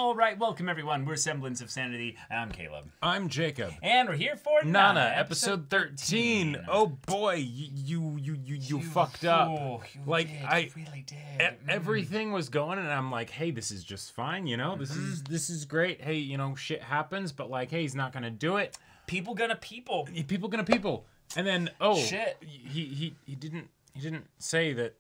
All right, welcome everyone. We're Semblance of Sanity. I'm Caleb. I'm Jacob. And we're here for Nana, episode 13. Oh boy, you fucked up. Oh, you like did. I You really did. everything was going and I'm like, "Hey, this is just fine, you know? This is great. Hey, you know, shit happens, but like, hey, he's not going to do it. People gonna people. People going to people." And then Shit. He didn't say that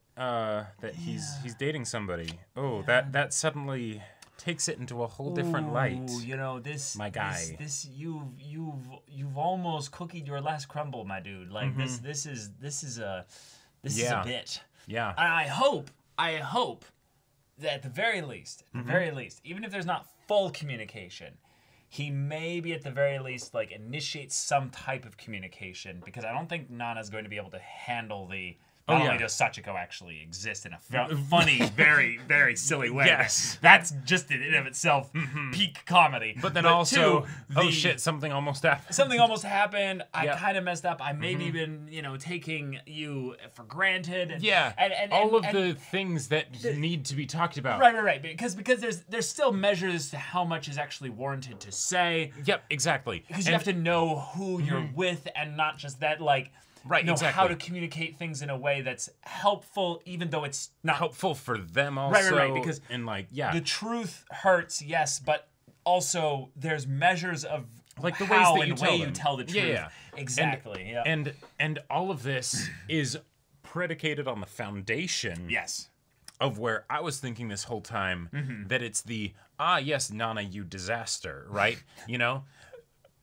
he's dating somebody. Oh, that suddenly takes it into a whole different light. Ooh, you know this, my guy. This you've almost cookied your last crumble, my dude. Like this is a bit. Yeah. And I hope that at the very least, even if there's not full communication, he maybe at the very least like initiates some type of communication, because I don't think Nana's going to be able to handle the. Not only does Sachiko actually exist in a funny, very, very silly way. Yes. That's just in and of itself peak comedy. But then also, two, shit, something almost happened. Something almost happened. I Yep. kind of messed up. I maybe been, taking you for granted. And, Yeah, and all of and- the things that need to be talked about. Right. Because there's still measures to how much is actually warranted to say. Yep, exactly. Because you have to know who you're with, and not just that, like, Right, know exactly. how to communicate things in a way that's helpful, even though it's not Helpful for them also. Right, because and like, yeah, the truth hurts, yes, but also there's measures of like the how ways that you and tell way them. you tell the truth. Yeah. Exactly. Yeah. And all of this is predicated on the foundation. Yes. Of where I was thinking this whole time that it's the yes, Nana, you disaster, right? You know.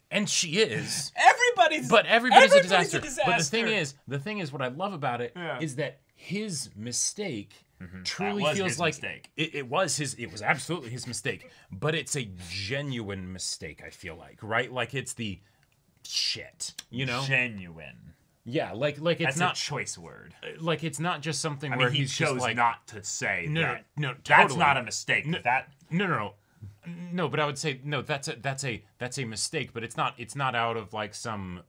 And she is. Everybody's a disaster. a disaster. But the thing is, what I love about it is that his mistake truly was feels his like mistake. It was absolutely his mistake. But it's a genuine mistake. I feel like, like it's the shit, you know? Genuine. Yeah, like it's That's not a choice word. like it's not just something I where mean, he he's chose just like not to say that. no, That's totally. not a mistake. No, but I would say no. That's a mistake. But it's not out of like some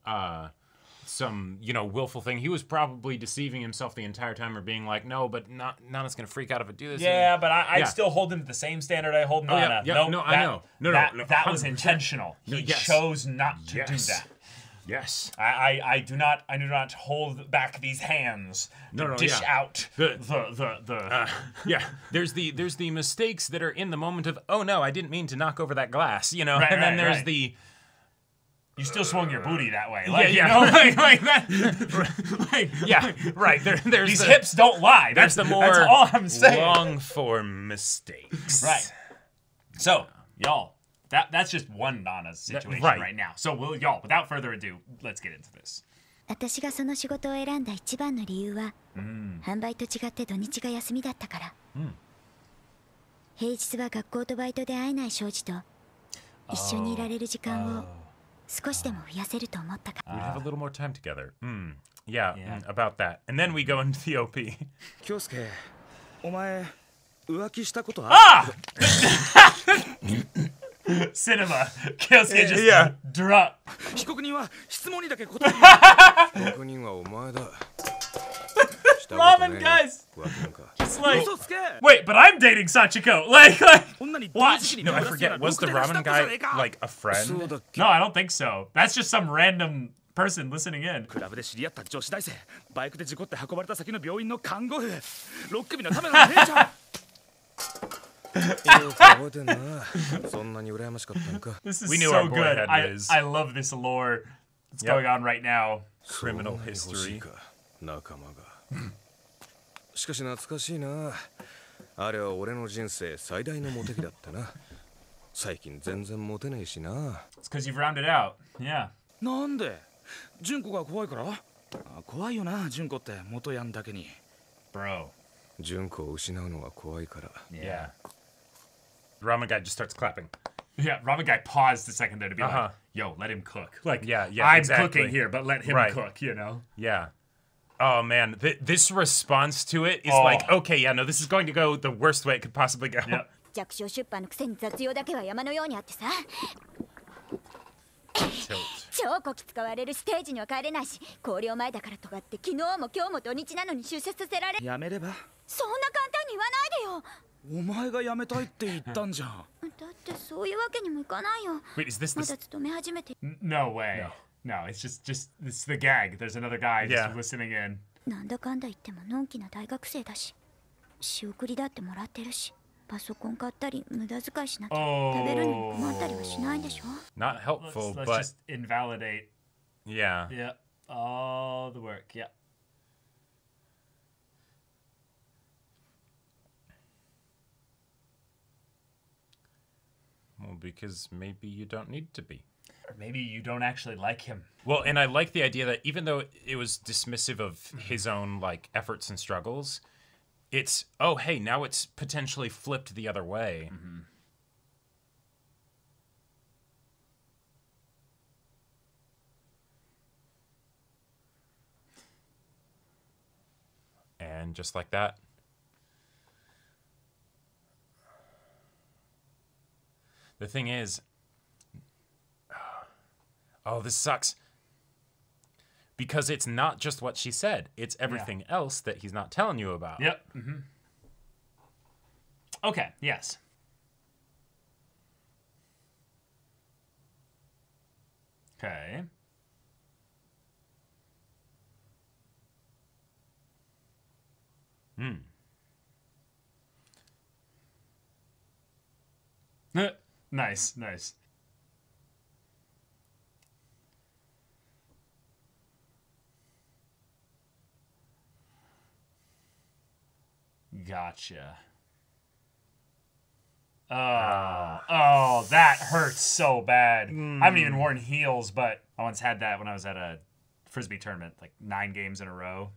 willful thing. He was probably deceiving himself the entire time, or being like, no, but Nana's gonna freak out if I do this. Yeah, but I'd still hold him to the same standard I hold Nana. yeah, Nope, no, I know. No, that was 100%. intentional. He yes. chose not to do Yes. that. Yes. I do not hold back these hands to dish out the Yeah. There's the mistakes that are in the moment of, oh no, I didn't mean to knock over that glass, you know. Right, and then right, there's right. the you still swung your booty that way. Like, yeah. You know, like that. Like, yeah, right. There's these the, hips don't lie. There's the more that's all I'm saying. long form mistakes. Right. So, y'all, that's just one Nana's situation right now. So, y'all, without further ado, let's get into this. 私がその仕事を選んだ一番の理由は、販売と違って土日が休みだったから。平日は学校とバイトで会えない庄司と一緒にいられる時間を少しでも増やせると思ったから。 We'd have a little more time together. Yeah, about that. And then we go into the OP. 京介、お前浮気したことある？ Cinema. Kyosuke just drop. 被告人は質問にだけ答える。被告人はお前だ。 Ramen, guys. It's like, 嘘つけ。 wait, but I'm dating Sachiko. Like, 女に watch. No, I forget. Was the ramen guy like a そう friend? だっけ。 No, I don't think so. That's just some random person listening in. クラブで知り合った女子大生、バイクで事故って運ばれた先の病院の看護婦、6組のための姉ちゃん。よく覚えてんな。そんなに羨ましかったんか。 This is We knew so our boy good. had I Liz. love this lore that's going on right now. Criminal history. 仲間が。しかし懐かしいな。あれは俺の人生最大のモテ期だったな。最近全然モテねえしな。 It's because you've rounded out. Yeah. なんで？純子が怖いから？怖いよな、純子って元ヤンだけに。 Bro. 純子を失うのが怖いから。 Yeah. The ramen guy just starts clapping. Yeah, Ramen guy paused a second there to be like, Uh-huh. yo, let him cook. Like, Yeah, I'm exactly. cooking here, but let him Right. cook, you know? Yeah. Oh man, this response to it is like, okay, yeah, no, this is going to go the worst way it could possibly go. Yep. 弱小出版のくせに雑用だけは山のようにあってさ。 Tilt. 超こき使われるステージには帰れないし、校了前だからとかって昨日も今日も土日なのに出社させられ。やめれば？そんな簡単に言わないでよ。お前がやめたいって言ったんじゃん。だってそういうわけにもいかないよ。 Wait, is this ま the... だ勤め始めて。 No way. No, it's just it's the gag. There's another guy Yeah. just listening in. なんだかんだ言ってものんきな大学生だし、仕送りだってもらってるし、パソコン買ったり無駄遣いしなきゃ食べるのに困ったりはしないでしょ。 Not helpful, Let's but... just invalidate. Yeah. Yeah, all the work. Yeah. Well, because maybe you don't need to be. Or maybe you don't actually like him. Well, and I like the idea that even though it was dismissive of his own, like, efforts and struggles, it's, oh, hey, now it's potentially flipped the other way. And just like that. The thing is, oh, this sucks. Because it's not just what she said. It's everything else that he's not telling you about. Yep. Okay, yes. Okay. Nice, nice. Gotcha. Oh, that hurts so bad. I haven't even worn heels, but I once had that when I was at a Frisbee tournament, like 9 games in a row.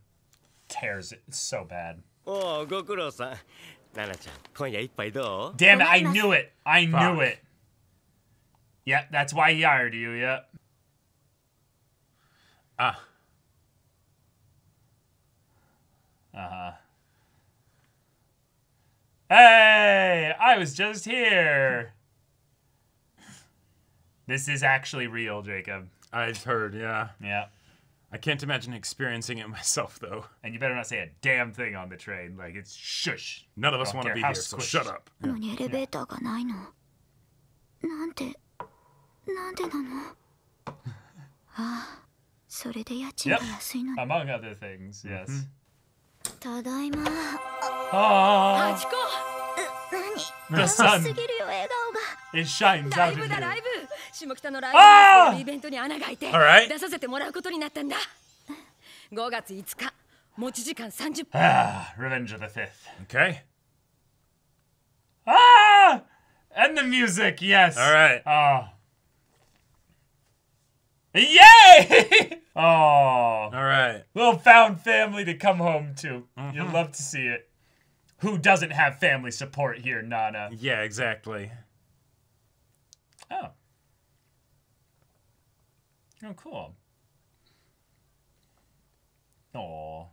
Tears it so bad. おおご苦労さんナナちゃん今夜一杯どう Damn it, I knew it. I knew it. Yeah, that's why he hired you, yeah. Hey, I was just here. This is actually real, Jacob. I've heard, yeah. Yeah. I can't imagine experiencing it myself, though. And you better not say a damn thing on the train. Like, it's shush. None of us Don't want to care be how here, so squished. shut up. なのにエレベーターがないの。なんでなの。ああ、それで家賃が安いのに。 Among other things, yes. ただいま。 Ah, チコ the sun, すぎるよ笑顔が。 it shines ラ out イ of ブ you. だライブ下北のライあーブのイベントに穴が開いて Alright. 出させてもらうことになったんだ5月5日持ち時間30分 Ah, Revenge of the Fifth. Okay. Ah! And the music, yes. All right. Oh. Yay! Oh. All right. Little found family to come home to. You'll love to see it. Who doesn't have family support here, Nana? Yeah, exactly. Oh. Oh, cool. Oh.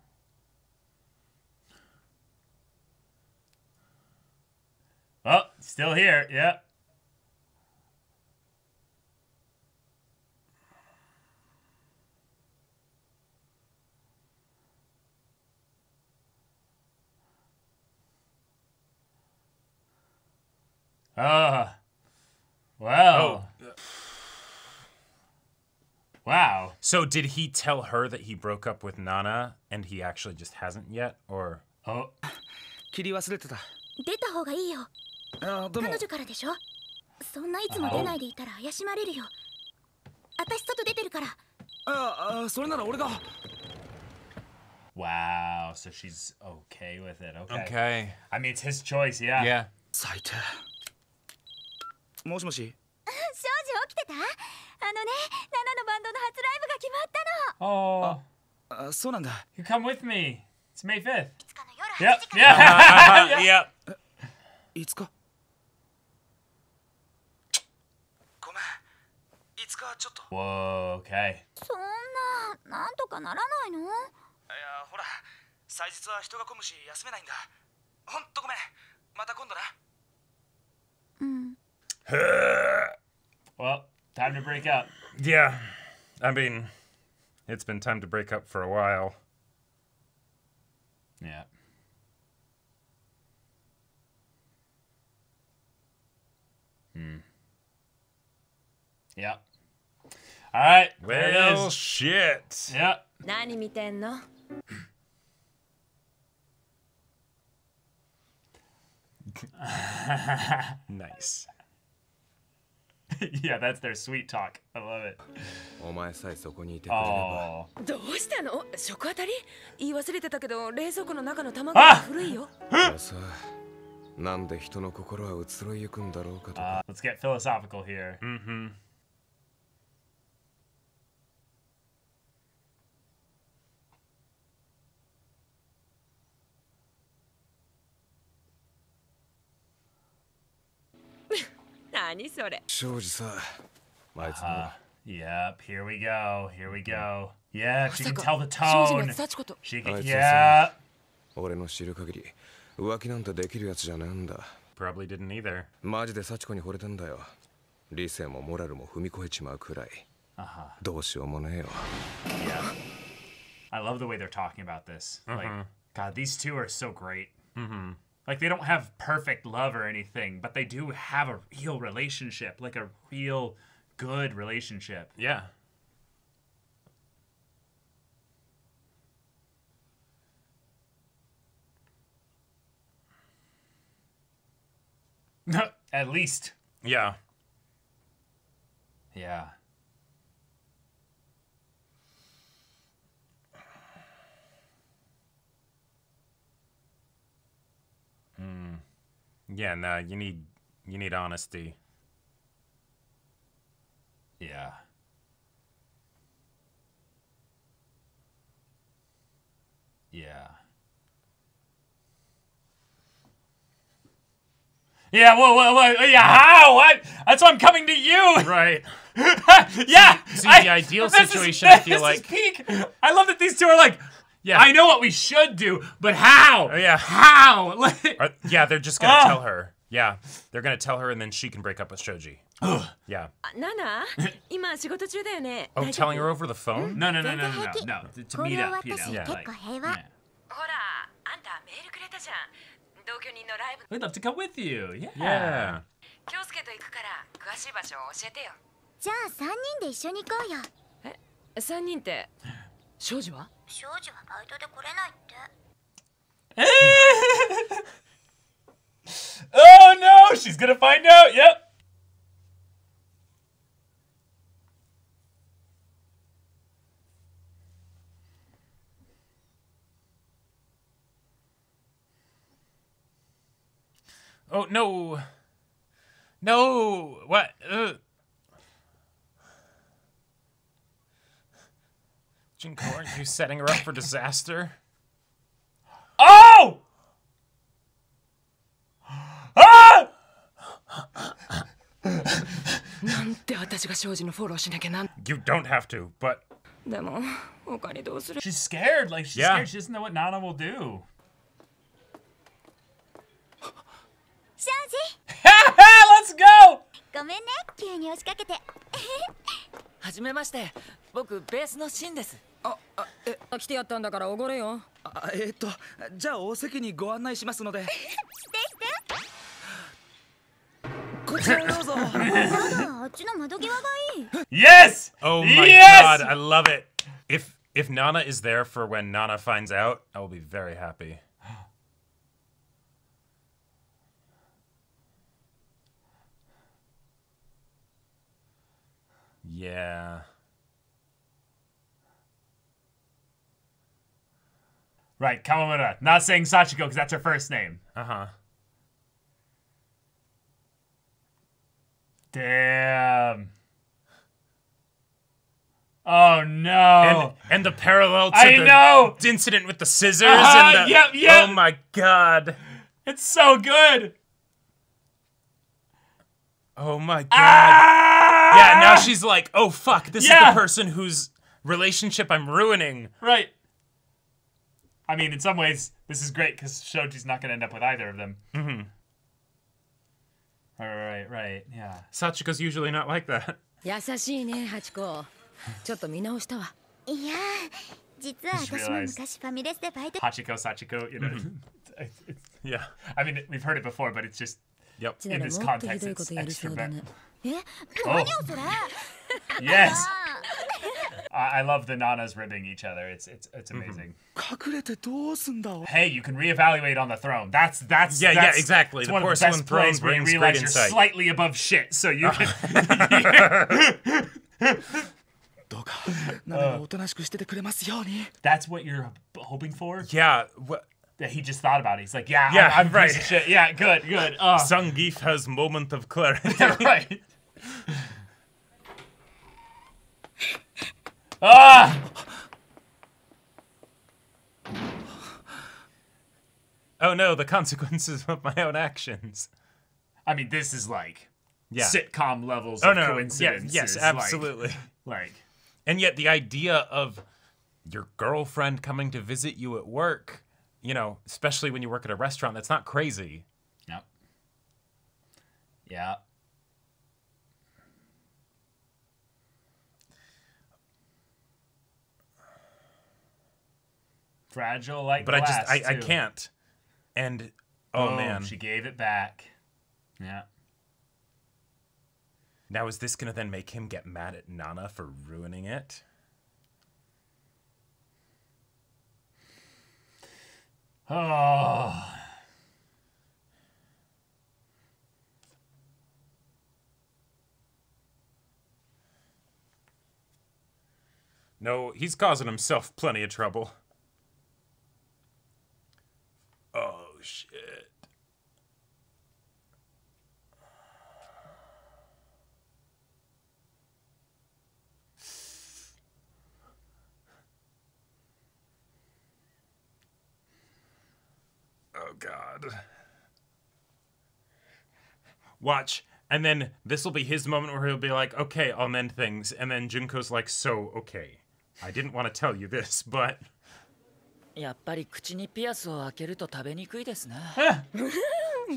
Oh, still here. Yep. Ah. Wow. Wow. So did he tell her that he broke up with Nana and he actually just hasn't yet? Or... Oh. 切り忘れてた出た方がいいよ。あでも彼女からでしょ。そんないつも出ないでいたら怪しまれるよ。私外出てるから。それなら俺が Wow. So she's okay with it. Okay. Okay. I mean, it's his choice, yeah. Yeah. 最低もしもし少女起きてた？ナナのバンドの初ライブが決まったの。 Oh. そうなんだ You come with me. It's May 5th. いつかの夜 Yep. 8時から Yeah. Yep. いつかごめんいつかちょっと Whoa. Okay. そんな、なんとかならないの？いやほら祭日は人が混むし休めないんだほんとごめんまた今度な Well, time to break up. Yeah. I mean, it's been time to break up for a while. Yep. All right. There it Well, is. shit. Yep. 何見てんの？ Nice. Yeah, that's their sweet talk. I love it. お前さえそこにいてくれれば Oh. どうしたの？食当たり？言い忘れてたけど冷蔵庫の中の卵が古いよ。さなんで人の心は移ろいゆくんだろうかと Let's get philosophical here. Mm-hmm. "何それ?庄司さあいつも Yep. Here we go. Here we go. Yeah, she can まさ tell か the 庄司 tone. が幸子と。 She あ can. いつ Yeah. 俺の知る限り浮気なんてできるやつじゃねえんだ Probably didn't either. マジで幸子に惚れてんだよ理性もモラルも踏み越えちまうくらいどうしようもねえよ Yeah. I love the way they're talking about this. Like, God, these two are so great. Like, they don't have perfect love or anything, but they do have a real relationship, like a real good relationship. Yeah. At least. Yeah. Yeah. Yeah, no, you need honesty. Yeah. Yeah. Yeah, whoa, yeah, how? What? That's why I'm coming to you! Right. Yeah! See, the ideal situation, I feel like- This is peak! I love that these two are like, Yeah. I know what we should do, but how? Yeah. How? Like, Yeah, they're just gonna tell her. Yeah, they're gonna tell her, and then she can break up with Shoji. Yeah. ナナ、今仕事中だよね。 Oh, 大丈夫 telling her over the phone? no, to こ meet れを up, you 私 know. 結 like, 構平和 yeah. ほら、あんたメールくれたじゃん。同居人のライブ。 We'd love to come with you. Yeah. Yeah. 京介と行くから詳しい場所を教えてよ。じゃあ3人で一緒に行こうよ3人って庄司は？庄司はバイトで来れないって Oh no, she's gonna find out. Yep. Oh no. No. What? Junko, aren't you setting her up for disaster? Oh! Ah! なんで私が庄司のフォローしなきゃなん。 You don't have to, but でも他にどうする？ She's scared. Like, she's Yeah. scared. She doesn't know what Nana will do. 庄司 Let's go! ごめんね急に押しかけてはじめまして。僕ベースのシンです。来てやったんだからおごれよ。じゃあお席にご案内しますので。してこちらへどうぞ。やだあっちの窓際がいい Yes! oh my Yes! god, I love it. If Nana is there for when Nana finds out, I will be very happy. Yeah. Right, Kawamura. Not saying Sachiko because that's her first name. Uh-huh. Damn. Oh no. And the parallel to I the know! incident with the scissors Uh-huh, and the yep. Oh my god. It's so good. Oh my god. Ah! Yeah, now she's like, "Oh fuck, this is Yeah. the person whose relationship I'm ruining." Right. I mean, in some ways, this is great because Shoji's not going to end up with either of them. Mm-hmm. Right, yeah. Sachiko's usually not like that. 優しいね、ハチコ。ちょっと見直したわ。いや実は私も昔ファミレスでバイト Hachiko, Sachiko, you know. Yeah. I mean, we've heard it before, but it's just, Yep. ちなら In this もっとひ context, どいことやりそうだね。え、何よそれ。 Yes. I love the Nanas ribbing each other. It's amazing. 隠れてどうすんだ。 Hey, you can reevaluate on the throne. That's Yeah, yeah, exactly. It's The one of the porcelain best plays throne where you brings realize great you're insight. slightly above shit, so you can. どうかナナがおとなしくしててくれますように。 That's what you're hoping for. Yeah. What? That he just thought about it. He's like, yeah, Yeah, I'm a right. piece of shit. Yeah, good. Zangief has moment of clarity. Right. Ah! Oh no, the consequences of my own actions. I mean, this is like Yeah. sitcom levels Oh of no. coincidence. Yes, is absolutely. Like, And yet the idea of your girlfriend coming to visit you at work, you know, especially when you work at a restaurant, that's not crazy. yep. Yeah. Fragile like But glass, I too. can't. And oh man. She gave it back. Yeah. Now is this gonna then make him get mad at Nana for ruining it? Oh. No, he's causing himself plenty of trouble. Oh shit. Oh god. Watch. And then this will be his moment where he'll be like, okay, I'll mend things. And then Junko's like, so, okay. I didn't want to tell you this, but... やっぱり口にピアスを開けると食べにくいですね。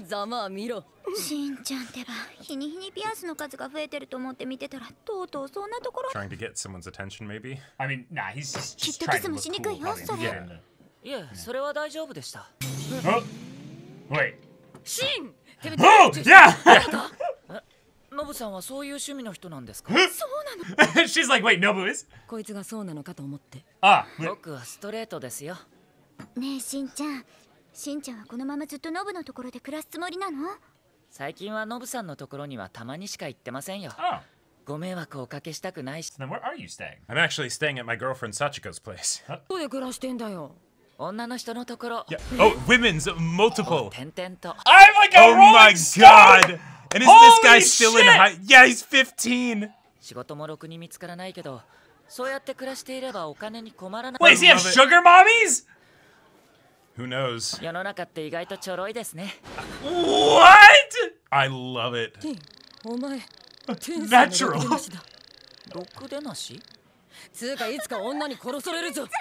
ざまあ見ろ。しんちゃんってば、日に日にピアスの数が増えてると思って見てたら、とうとうそんなところ。 Trying to get someone's attention, maybe? I mean, nah, he's just きっと trying キ to スも look しに cool. くいよ、 probably. それ。 Yeah. いえ、それは大丈夫でした。 Oh. Wait. シン、てめ Oh, て yeah! ノブさんはそういう趣味の人なんですか？ She's like, wait, Nobu is? こいつがそうなのかと思って。 Ah. 僕はストレートですよ。ねえ、しんちゃん。しんちゃんはこのままずっとノブのところで暮らすつもりなの？最近はノブさんのところにはたまにしか行ってませんよ。 Oh. ご迷惑をおかけしたくないし。 Then where are you staying? I'm actually staying at my girlfriend Sachiko's place. どこで暮らしてんだよ。女の人のところ。 Yeah. Oh, women's multiple. 点々と。 I'm like a Oh rolling my stone! god! And is this guy Holy still in shit! high? Yeah, he's 15. 仕事もろくに見つからないけど、そうやって暮らしていればお金に困らない。 Wait, does he have love it. sugar mommies? Who knows? 世の中って意外とちょろいですね。 What? I love it. ティン、お前、天才のろくでなしだ。ろくでなし？つうかいつか女に殺されるぞ。お姉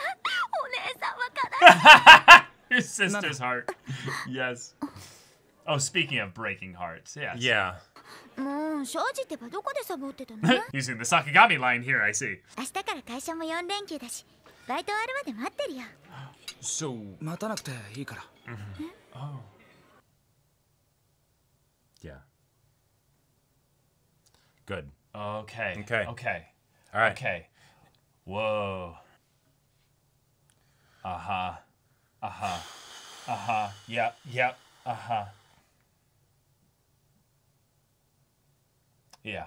さんはかな His sister's heart. Yes. Oh, speaking of breaking hearts, yes. Yeah. もう、庄司ってばどこでサボってたの？ Using the Sakigami line here, I see. 明日から会社も4連休だし、バイト終わるまで待ってるよ。 So, 待たなくていいから。 yeah. Good. Okay. Okay. Okay. All right. Okay. Whoa. Uh-huh. Uh-huh. Uh-huh. Yep. Yep. Uh-huh. Yeah.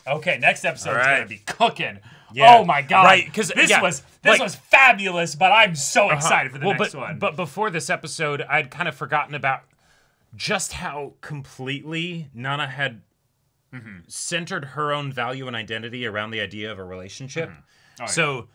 Okay, next episode's All right. gonna be cooking. Yeah. Oh my god. Right, 'cause, this yeah, was like- fabulous, but I'm so excited for the well, next but, one. But before this episode, I'd kind of forgotten about just how completely Nana had centered her own value and identity around the idea of a relationship. Oh, So,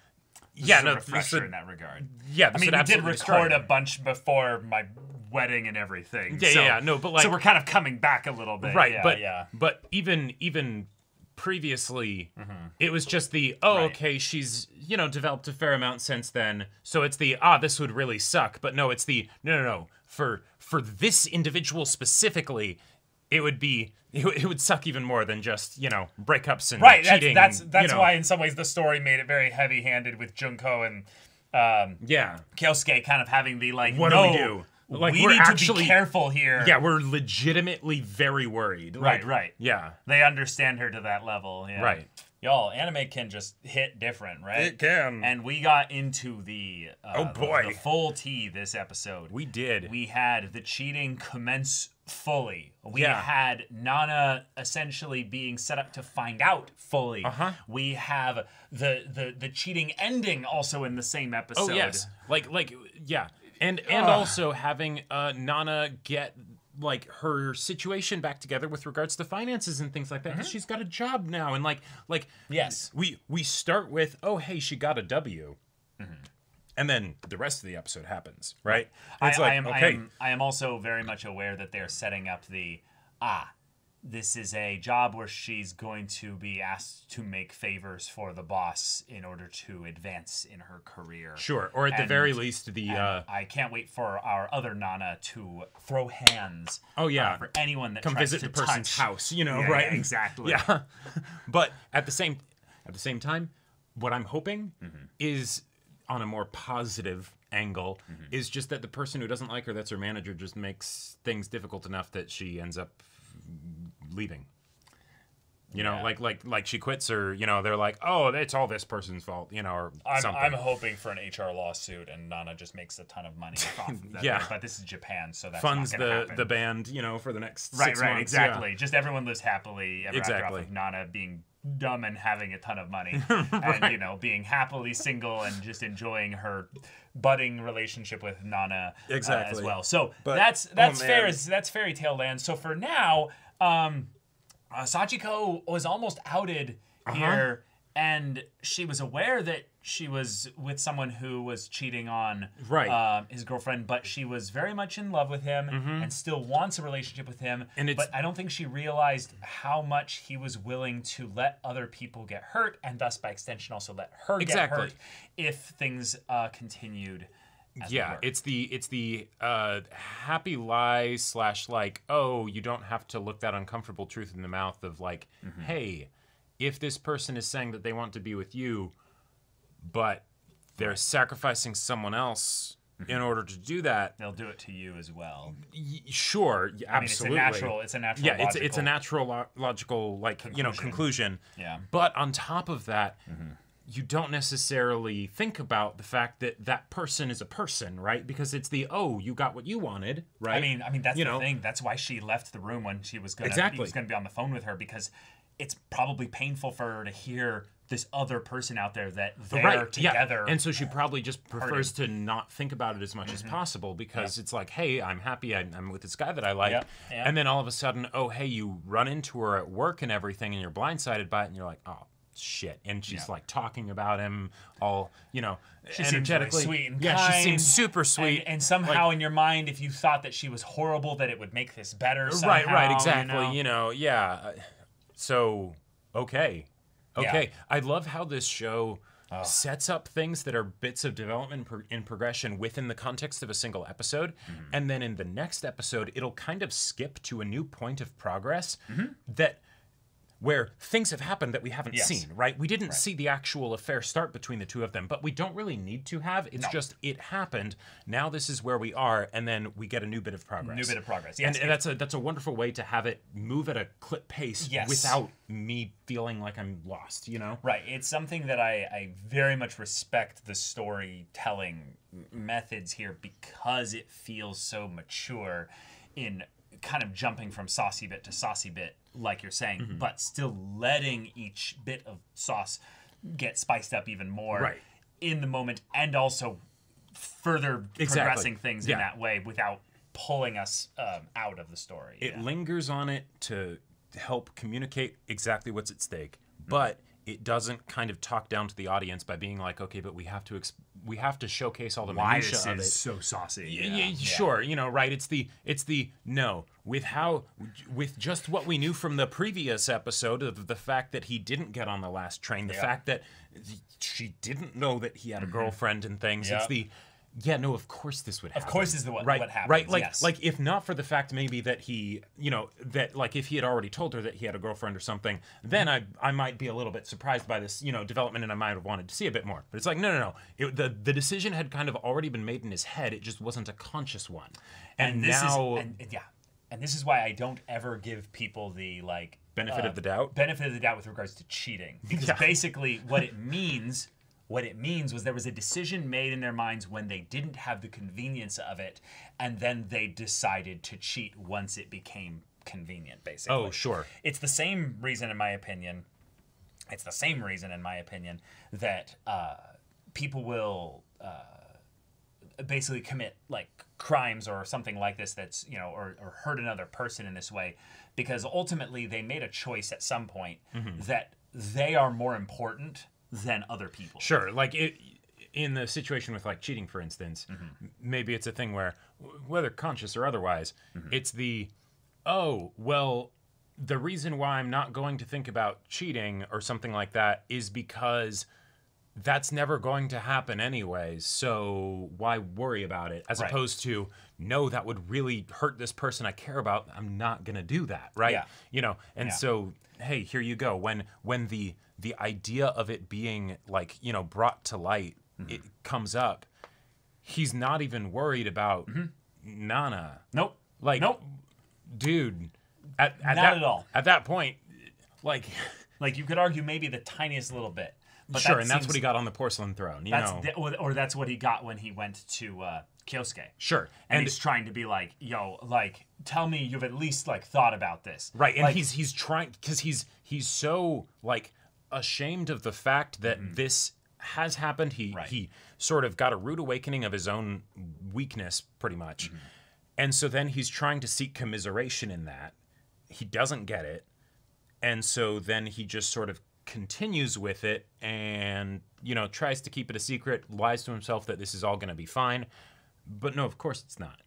This yeah, is a no, refresher in that regard. yeah, I this mean, would we did absolutely record destroy a bunch before my wedding and everything. Yeah, so, yeah, no, but, like- so we're kind of coming back a little bit, right, Yeah, but yeah. but even previously, it was just the Right. okay, she's developed a fair amount since then. So it's the this would really suck, but no, it's the no. For this individual specifically, it would suck even more than just breakups and Right, cheating. that's and, why in some ways the story made it very heavy-handed with Junko and yeah. Kyosuke kind of having the like, What no, do we do? Like we we're need actually to be careful here. Yeah, we're legitimately very worried. Right, Like, right. Yeah. They understand her to that level. Yeah. Right. Y'all, anime can just hit different, right? It can. And we got into the boy. the full tea this episode. We did. We had the cheating commence fully. We Yeah. had Nana essentially being set up to find out fully. We have the cheating ending also in the same episode. Oh yes. Like yeah. And also having Nana get like her situation back together with regards to finances and things like that. 'Cause she's got a job now, and like Yes. we start with, oh hey, she got a W. And then the rest of the episode happens, right? It's I am also very much aware that they're setting up this is a job where she's going to be asked to make favors for the boss in order to advance in her career. Sure, or at the very least, I can't wait for our other Nana to throw hands. Oh, yeah. For anyone that come tries visit to the person's touch. house, you know, Yeah, right? yeah, exactly. Yeah. But at the same time, what I'm hoping is on a more positive angle is just that the person who doesn't like her, that's her manager, just makes things difficult enough that she ends up leaving. You know, like she quits, or you know, they're like, oh, it's all this person's fault, you know, or something. I'm hoping for an HR lawsuit and Nana just makes a ton of money off of that. Yeah. But this is Japan, so that's funds not gonna happen. the band, you know, for the next Right, 6 right, months. exactly. Just everyone lives happily ever after Exactly. off of Nana being dumb and having a ton of money, and you know, being happily single and just enjoying her budding relationship with Nana as Exactly. well. So But- that's oh, fair. man. That's fairy tale land. So for now, Sachiko was almost outed here, and she was aware that she was with someone who was cheating on his girlfriend, but she was very much in love with him and still wants a relationship with him. But I don't think she realized how much he was willing to let other people get hurt, and thus by extension also let her get hurt if things continued. As they were. It's the happy lie / like, oh, you don't have to look that uncomfortable truth in the mouth of like, hey, if this person is saying that they want to be with you, but they're sacrificing someone else in order to do that, they'll do it to you as well. Sure, absolutely. It's a natural. Yeah, it's a natural logical like conclusion. Yeah. But on top of that. You don't necessarily think about the fact that that person is a person, right? Because it's you got what you wanted, right? I mean that's the thing. That's why she left the room when she was gonna he was gonna be on the phone with her, because it's probably painful for her to hear this other person out there that they're together. Yeah. And so she probably just prefers to not think about it as much as possible, because it's like, hey, I'm happy I'm with this guy that I like. Yep. Yep. And then all of a sudden, oh, hey, you run into her at work and everything, and you're blindsided by it, and you're like, oh, shit. And she's like talking about him all, she energetically. seems really sweet and yeah, kind, she seems super sweet. And somehow in your mind, if you thought that she was horrible, that it would make this better somehow. Right, exactly. Yeah. So, okay. Yeah. I love how this show sets up things that are bits of development in progression within the context of a single episode. And then in the next episode, it'll kind of skip to a new point of progress where things have happened that we haven't seen, right? We didn't see the actual affair start between the two of them, but we don't really need to have. It's just, it happened. Now this is where we are, and then we get a new bit of progress. Yes. And that's a wonderful way to have it move at a clip pace without me feeling like I'm lost, Right. It's something that I very much respect the storytelling methods here, because it feels so mature in kind of jumping from saucy bit to saucy bit, like you're saying, but still letting each bit of sauce get spiced up even more in the moment, and also further progressing things in that way without pulling us out of the story. It lingers on it to help communicate exactly what's at stake, but it doesn't kind of talk down to the audience by being like, okay, but we have to showcase all the minutia of it. So saucy. Sure, right? It's the no, with just what we knew from the previous episode of the fact that he didn't get on the last train, the fact that she didn't know that he had a girlfriend and things. It's the yeah, no, of course this would happen. Of course, this is what happens. Right, like, yes. like if not for the fact maybe that he, that like if he had already told her that he had a girlfriend or something, then I might be a little bit surprised by this, development, and I might have wanted to see a bit more. But it's like, no. The decision had kind of already been made in his head. It just wasn't a conscious one. And this now, and this is why I don't ever give people the benefit of the doubt. Benefit of the doubt with regards to cheating, because basically what it means was there was a decision made in their minds when they didn't have the convenience of it, and then they decided to cheat once it became convenient, basically. Oh, sure. It's the same reason, in my opinion. That people will basically commit crimes or something like this that's or hurt another person in this way, because ultimately they made a choice at some point that they are more important than other people. Sure, in the situation with cheating, for instance, maybe it's a thing where, whether conscious or otherwise, it's the, the reason why I'm not going to think about cheating or something like that is because that's never going to happen anyways, so why worry about it? As opposed to, no, that would really hurt this person I care about, I'm not gonna do that, right? Yeah. So, hey, here you go. When the idea of it being brought to light, it comes up, he's not even worried about Nana. Nope. Nope. Dude, at all. At that point, you could argue maybe the tiniest little bit. But sure, and that's what he got on the porcelain throne, or that's what he got when he went to Kyosuke. Sure. And he's trying to be tell me you've at least thought about this. Right, and he's trying, because he's so ashamed of the fact that this has happened. He sort of got a rude awakening of his own weakness, pretty much. And so then he's trying to seek commiseration in that. He doesn't get it. And so then he just sort of continues with it and, tries to keep it a secret, lies to himself that this is all going to be fine. But no, of course it's not.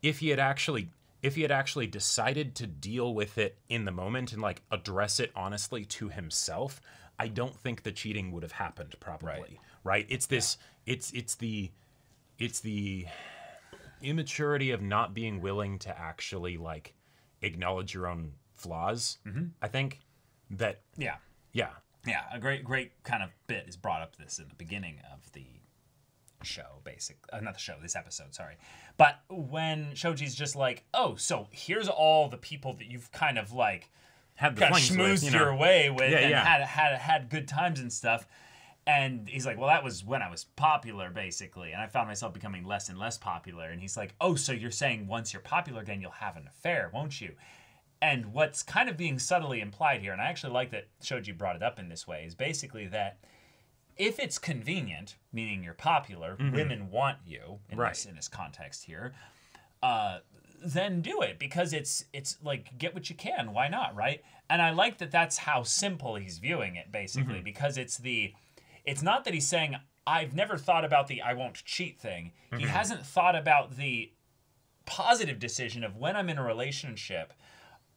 If he had actually decided to deal with it in the moment and address it honestly to himself, I don't think the cheating would have happened, probably. Right? It's this, it's the immaturity of not being willing to actually acknowledge your own flaws. I think that a great kind of bit is brought up this in the beginning of the show, not the show, this episode, sorry. But when Shoji's just so here's all the people that you've kind of had the schmoozed your way with and had good times and stuff. And he's like, well, that was when I was popular, basically. And I found myself becoming less and less popular. And he's like, oh, so you're saying once you're popular again, you'll have an affair, won't you? And what's kind of being subtly implied here, and I actually like that Shoji brought it up in this way, is basically that if it's convenient, meaning you're popular, women want you in this context here, then do it, because it's get what you can. Why not, right? And I like that that's how simple he's viewing it, basically, because it's not that he's saying, I've never thought about the I won't cheat thing. He hasn't thought about the positive decision of when I'm in a relationship,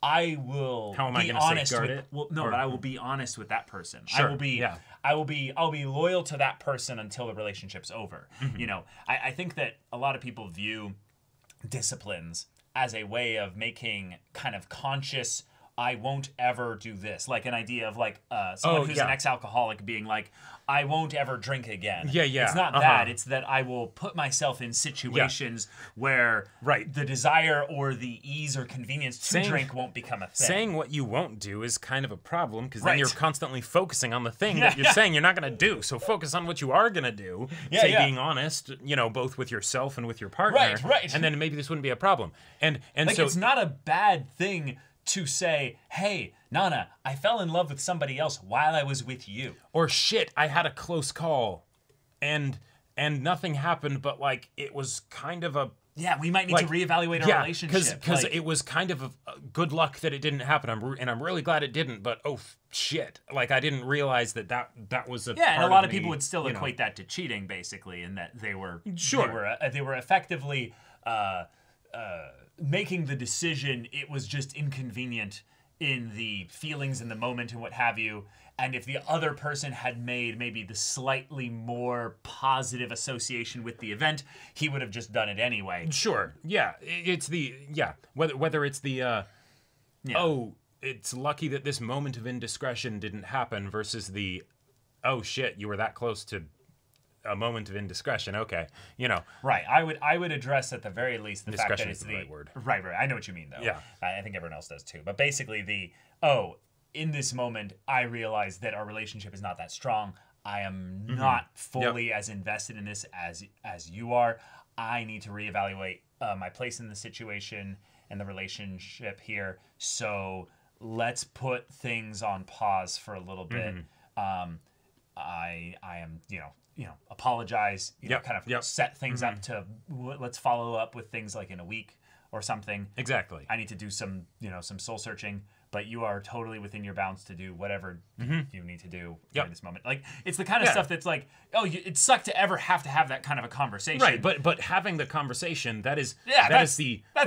I will be honest with it. Well, no, but I will be honest with that person. Sure. I'll be loyal to that person until the relationship's over. I think that a lot of people view disciplines as a way of making kind of conscious, I won't ever do this. An idea of someone who's an ex-alcoholic being I won't ever drink again. Yeah. It's not that. It's that I will put myself in situations where the desire or the ease or convenience to drink won't become a thing. Saying what you won't do is kind of a problem, because then you're constantly focusing on the thing that you're saying you're not going to do. So focus on what you are going to do. Being honest, both with yourself and with your partner. Right. And then maybe this wouldn't be a problem. And so it's not a bad thing to say, hey, Nana, I fell in love with somebody else while I was with you. Or shit, I had a close call and nothing happened, but it was kind of a... Yeah, we might need to reevaluate our relationship. Because it was kind of a good luck that it didn't happen, and I'm really glad it didn't, but shit. I didn't realize that was a part and a lot of me, people would still equate that to cheating, basically, and that they were... Sure. They were effectively... making the decision, it was just inconvenient in the feelings in the moment and what have you. And if the other person had made maybe the slightly more positive association with the event, he would have just done it anyway. Sure. Yeah. It's the whether it's the oh, it's lucky that this moment of indiscretion didn't happen versus the oh shit, you were that close to a moment of indiscretion. Okay, Right. I would address at the very least the fact that Discretion it's is the right word. Right. I know what you mean though. Yeah. I think everyone else does too. But basically in this moment, I realize that our relationship is not that strong. I am not fully as invested in this as you are. I need to reevaluate my place in the situation and the relationship here. So let's put things on pause for a little bit. I am, apologize, kind of set things up to let's follow up with things like in a week or something. exactly. I need to do some soul searching, but you are totally within your bounds to do whatever you need to do in this moment. Like, it's the kind of stuff that's like, it sucked to ever have to have that kind of a conversation. Right, but having the conversation, that's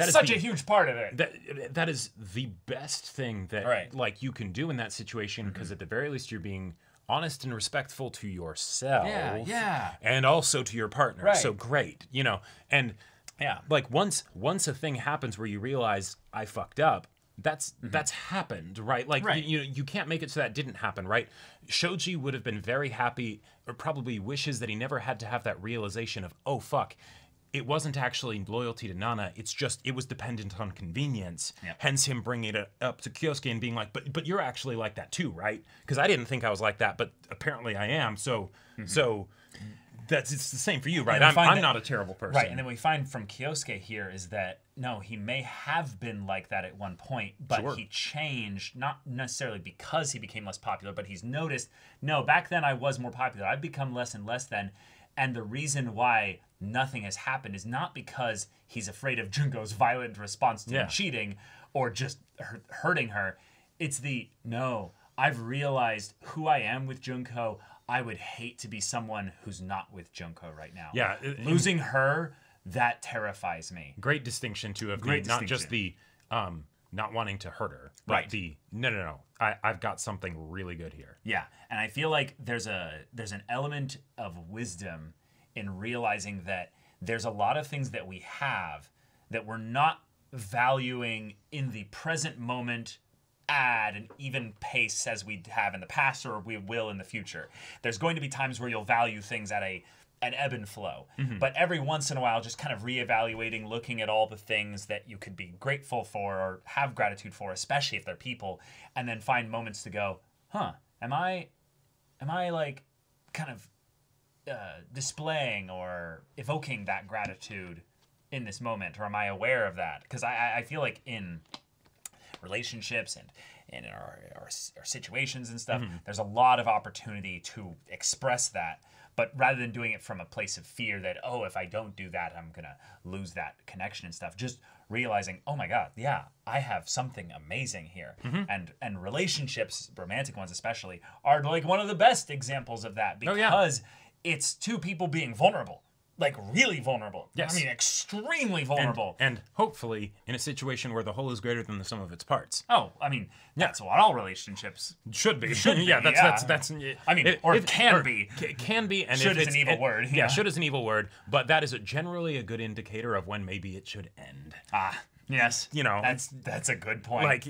such a huge part of it. That is the best thing that like you can do in that situation, because at the very least you're being honest and respectful to yourself, and also to your partner. Right. So great, and like once a thing happens where you realize I fucked up, that's happened, right? Like you can't make it so that didn't happen, right? Shoji would have been very happy, or probably wishes that he never had to have that realization of, oh fuck, it wasn't actually loyalty to Nana. It was dependent on convenience. Yep. Hence him bringing it up to Kyosuke and being like, but you're actually like that too, right? Because I didn't think I was like that, but apparently I am. So it's the same for you, right? I'm not a terrible person. Right, and then we find from Kyosuke here is that, no, he may have been like that at one point, but he changed, not necessarily because he became less popular, but he's noticed, no, back then I was more popular. I've become less and less then. And the reason why nothing has happened is not because he's afraid of Junko's violent response to him cheating or just hurting her. It's no, I've realized who I am with Junko. I would hate to be someone who's not with Junko right now. Yeah. Losing her, that terrifies me. Great distinction too of not just the not wanting to hurt her, but Right. the no. I've got something really good here. Yeah, and I feel like there's an element of wisdom in realizing that there's a lot of things that we have that we're not valuing in the present moment at an even pace as we have in the past or we will in the future. There's going to be times where you'll value things at an ebb and flow. But every once in a while, just kind of reevaluating, looking at all the things that you could be grateful for or have gratitude for, especially if they're people, and then find moments to go, am I like kind of displaying or evoking that gratitude in this moment, or am I aware of that? Because I feel like in relationships and in our situations and stuff, there's a lot of opportunity to express that. But rather than doing it from a place of fear that, oh, if I don't do that, I'm going to lose that connection and stuff, just realizing, oh my God, yeah, I have something amazing here. And relationships, romantic ones especially, are like one of the best examples of that because it's two people being vulnerable. Like really vulnerable. Yes. I mean, extremely vulnerable. And hopefully in a situation where the whole is greater than the sum of its parts. Oh, I mean, that's what all relationships Should be. yeah. That's I mean, it can be. Can be. And Should if is an evil word. Yeah, should is an evil word. But that is generally a good indicator of when maybe it should end. Yes. That's a good point. Like,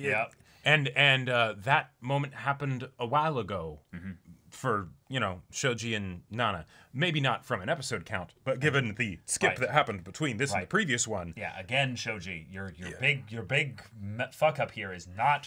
and that moment happened a while ago for, Shoji and Nana. Maybe not from an episode count, but given the skip that happened between this and the previous one. Yeah, again, Shoji, your big fuck up here is not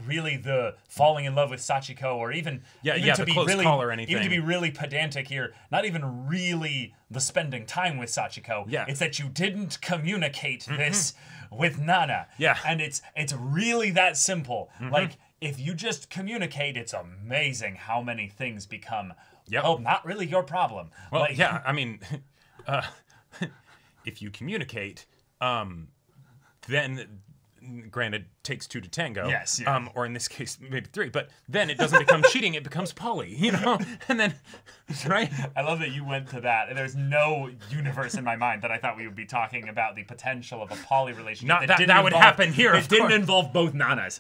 really the falling in love with Sachiko, or even the to be close really call or anything. Even to be really pedantic here, not even really the spending time with Sachiko. Yeah. It's that you didn't communicate this with Nana. Yeah. And it's really that simple. Like, if you just communicate, it's amazing how many things become not really your problem. Well, like, I mean, if you communicate, then granted, takes 2 to tango. Yes, yeah. Or in this case, maybe 3. But then it doesn't become cheating; it becomes poly. You know, and then right. I love that you went to that. There's no universe in my mind that I thought we would be talking about the potential of a poly relationship. Not that didn't would involve- happen here. It Of didn't course. involve both nanas.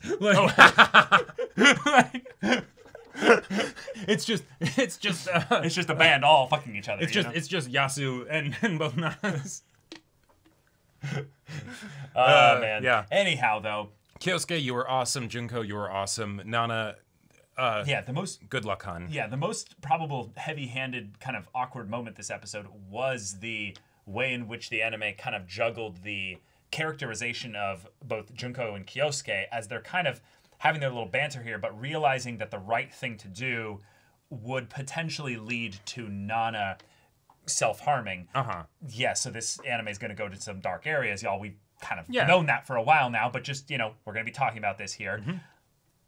It's just. It's just a band all fucking each other. It's just Yasu and both nanas. Man. yeah. Anyhow, though, Kyosuke, you were awesome. Junko, you were awesome. Nana, yeah, the most good luck, hon. Yeah, the most probable heavy-handed kind of awkward moment this episode was the way in which the anime kind of juggled the characterization of both Junko and Kyosuke as they're kind of having their little banter here, but realizing that the right thing to do would potentially lead to Nana self-harming. Yeah, so this anime is going to go to some dark areas, y'all. We've kind of known that for a while now, but just, we're going to be talking about this here.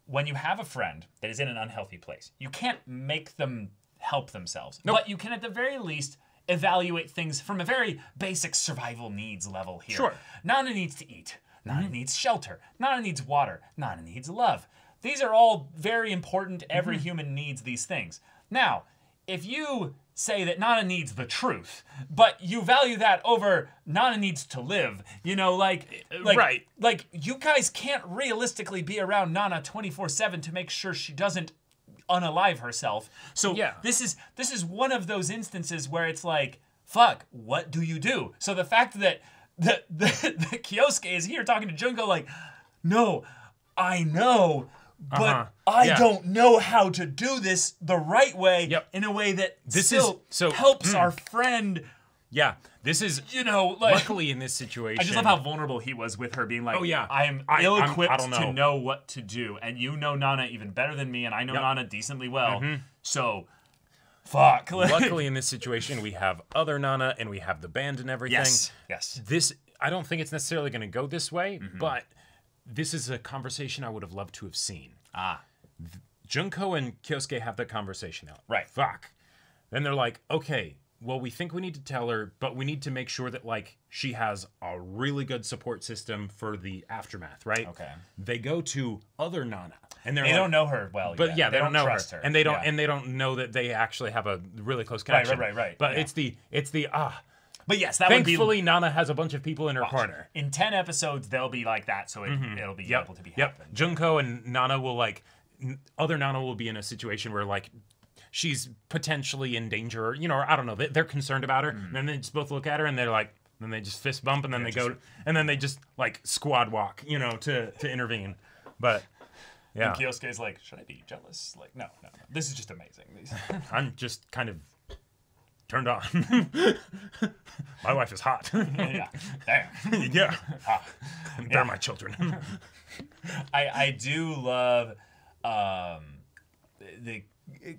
When you have a friend that is in an unhealthy place, you can't make them help themselves. Nope. But you can, at the very least, evaluate things from a very basic survival needs level here. Sure. Nana needs to eat. Nana needs shelter. Nana needs water. Nana needs love. These are all very important. Every human needs these things. Now, if you say that Nana needs the truth, but you value that over Nana needs to live, Right. Like, you guys can't realistically be around Nana 24/7 to make sure she doesn't unalive herself. So Yeah. this is one of those instances where it's like, fuck, what do you do? So the fact that the Kyosuke is here talking to Junko like, no, I know, but I don't know how to do this the right way in a way that helps our friend. Yeah, this is luckily in this situation. I just love how vulnerable he was with her being like, Oh, yeah. I am I ill-equipped don't to know. know what to do, and you know Nana even better than me, and I know Nana decently well, so fuck. Luckily in this situation, we have other Nana and we have the band and everything. Yes. This, I don't think it's necessarily going to go this way, but this is a conversation I would have loved to have seen. Junko and Kyosuke have the conversation now. Right. Fuck. Then they're like, okay, well, we think we need to tell her, but we need to make sure that, like, she has a really good support system for the aftermath, right? Okay. They go to other Nana, and They don't know her well but yet. they don't know trust her. and they don't, Yeah. and they don't know that they actually have a really close connection. right. But Yeah. it's the But yes, that would be... Thankfully, Nana has a bunch of people in her corner. In 10 episodes, they'll be like that, so it'll be able to be happen. Junko and Nana will other Nana will be in a situation where like she's potentially in danger, or I don't know. They're concerned about her, and then they just both look at her and they're like, then they just fist bump, and then they just like squad walk, to intervene. But yeah, And Kyosuke's like, should I be jealous? Like, no. This is just amazing. I'm just kind of turned on. My wife is hot. Yeah. Damn. Yeah. They're my children. I do love the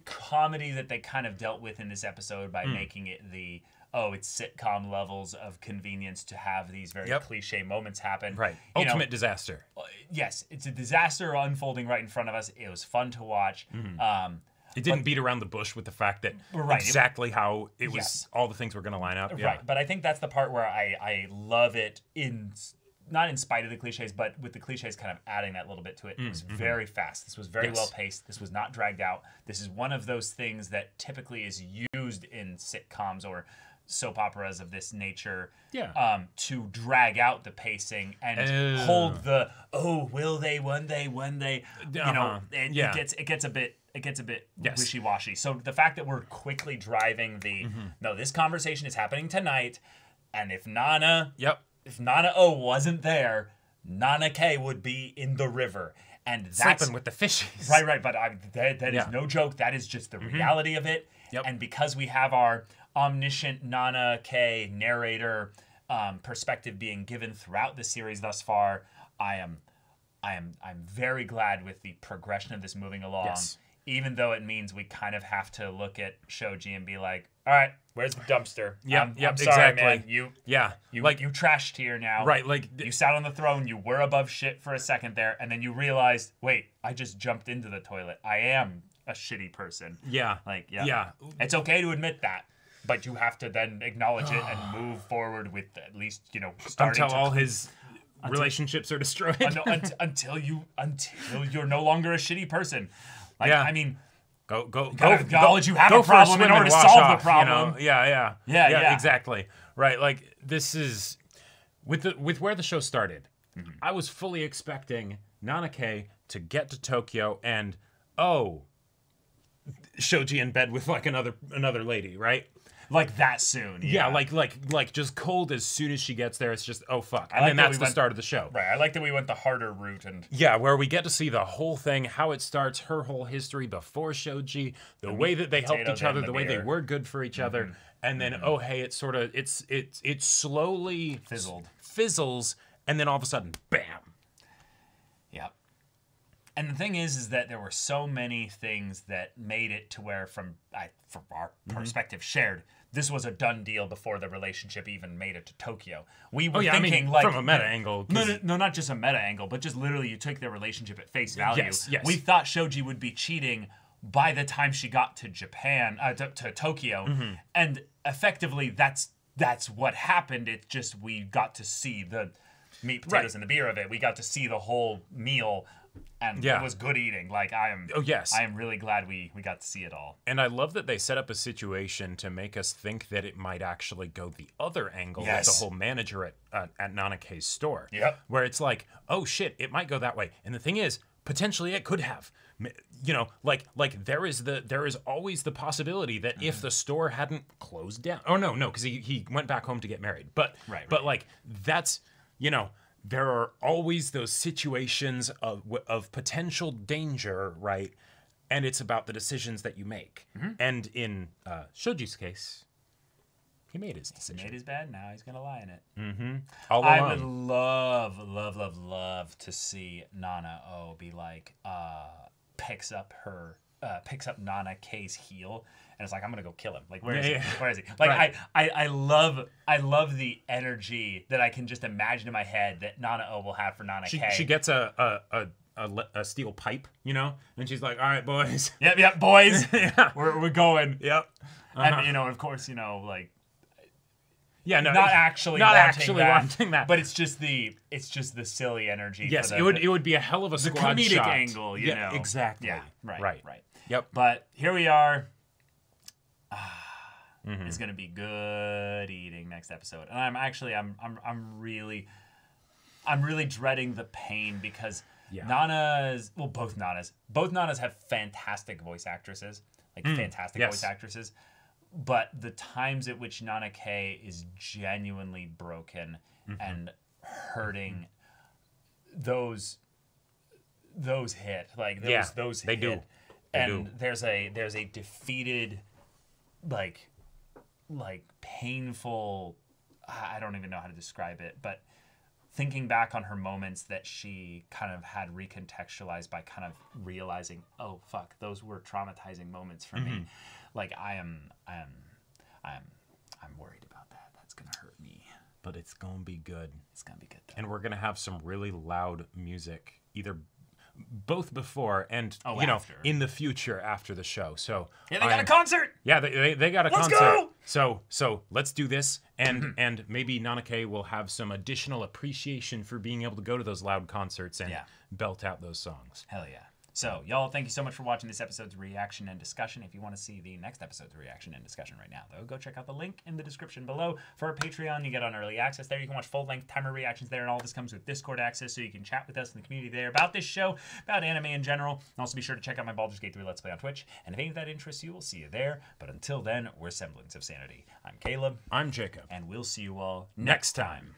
comedy that they kind of dealt with in this episode by making it it's sitcom levels of convenience to have these very cliche moments happen. Right. You know, Ultimate disaster. yes, it's a disaster unfolding right in front of us. It was fun to watch. It didn't beat around the bush with the fact that exactly how it was, all the things were going to line up. Yeah. Right, but I think that's the part where I love it not in spite of the cliches, but with the cliches kind of adding that little bit to it. It was very fast. This was very well paced. This was not dragged out. This is one of those things that typically is used in sitcoms or soap operas of this nature to drag out the pacing and hold the will they one day and it gets a bit wishy-washy. So the fact that we're quickly driving no, this conversation is happening tonight, and if Nana O wasn't there, Nana K would be in the river, and that's Sleeping with the fishies. right. But that is no joke. That is just the reality of it. And because we have our omniscient Nana K narrator perspective being given throughout the series thus far, I'm very glad with the progression of this moving along. Yes. Even though it means we kind of have to look at Shoji and be like, all right, where's the dumpster? I'm sorry, exactly. man. You trashed here now. Right, like you sat on the throne, you were above shit for a second there, and then you realized, wait, I just jumped into the toilet. I am a shitty person. Yeah. It's okay to admit that, but you have to then acknowledge it and move forward with at least, starting until to all his relationships are destroyed. until you're no longer a shitty person. Like, Yeah. I mean, Go acknowledge you have go a for problem in swim order and to wash solve off, the problem. You know? Yeah, Yeah. exactly. Right. Like this is with where the show started. I was fully expecting Nanake to get to Tokyo and Shoji in bed with like another lady, right? Like that soon. Yeah, like just cold as soon as she gets there. It's just fuck, and like then that that's we the went- start of the show. Right. I like that we went the harder route and Yeah, where we get to see the whole thing, how it starts, her whole history before Shoji, the way that they helped potatoes each other, and the the way they beer. were good for each other, and then hey, it sort of it slowly fizzles, and then all of a sudden, bam. yeah. And the thing is that there were so many things that made it to where, from our perspective shared, this was a done deal before the relationship even made it to Tokyo. We were thinking from a meta angle. No, not just a meta angle, but just literally you took their relationship at face value. Yes. We thought Shoji would be cheating by the time she got to Japan, to Tokyo, and effectively that's what happened. It just we got to see the meat, potatoes, and the beer of it. We got to see the whole meal. And it was good eating. Like I am. Oh yes. I am really glad we got to see it all. And I love that they set up a situation to make us think that it might actually go the other angle with the whole manager at Nanake's store. Yep. Where it's like, oh shit, it might go that way. And the thing is, potentially it could have. You know, like there is always the possibility that if the store hadn't closed down. Oh no, because he went back home to get married. But like that's, you know, there are always those situations of potential danger, right? And it's about the decisions that you make. And in Shoji's case, he made his decision. He made his bed. Now he's gonna lie in it. All alone. I would love to see Nana be like picks up Nana K's heel and it's like, I'm gonna go kill him. Like where is he? Where is he? Like I love the energy that I can just imagine in my head that Nana will have for Nana K. She gets a steel pipe, you know, and she's like, all right, boys. Yep, boys. We're going. Yep. And you know, of course, you know, like not actually wanting that, but it's just the silly energy. Yes, for it would be a hell of a squad comedic shot. angle, you know. Exactly. Yeah, right. Yep. But here we are. It's gonna be good eating next episode, and I'm really dreading the pain because both Nanas have fantastic voice actresses, voice actresses. But the times at which Nana K is genuinely broken and hurting, those hit. Like those they hit. do. And there's a defeated, like painful, I don't even know how to describe it, but thinking back on her moments that she kind of had recontextualized by kind of realizing, oh fuck, those were traumatizing moments for me. Like I'm worried about that. That's gonna hurt me. But it's gonna be good. It's gonna be good though. And we're gonna have some really loud music, either both before and after. In the future after the show. So they got a concert. Yeah, they got a Let's concert. go! So let's do this, and maybe Nanake will have some additional appreciation for being able to go to those loud concerts and belt out those songs. Hell yeah. So, y'all, thank you so much for watching this episode's reaction and discussion. If you want to see the next episode's reaction and discussion right now, though, go check out the link in the description below. For our Patreon, you get on early access there. You can watch full-length timer reactions there, and all this comes with Discord access, so you can chat with us in the community there about this show, about anime in general. And also be sure to check out my Baldur's Gate 3 Let's Play on Twitch. And if any of that interests you, we'll see you there. But until then, we're Semblance of Sanity. I'm Caleb. I'm Jacob. And we'll see you all next time.